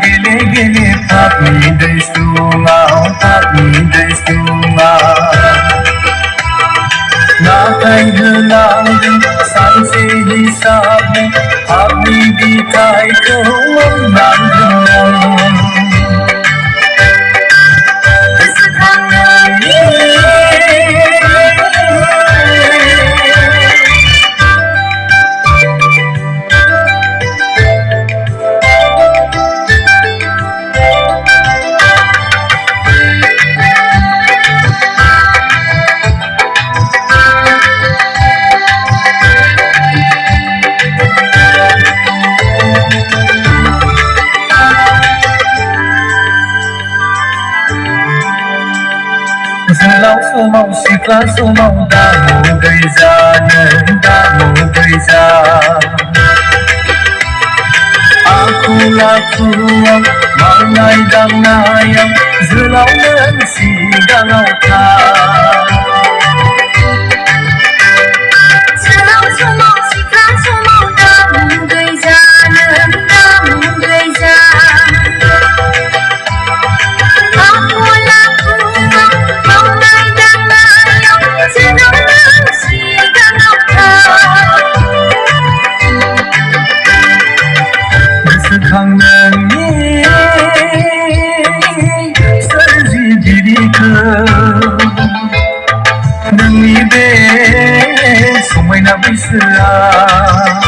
Gele gele papi dai sunga na kai lang san se di sab papi di kai ko nan Lao su mau sikla su mau da mu gây ra aku laku mau nai dang nayang zelau men si galau ta Lao su mau sikla su mau da mu gây ra kang nwngni serji diriku nोंनि बे समायना बैसोआ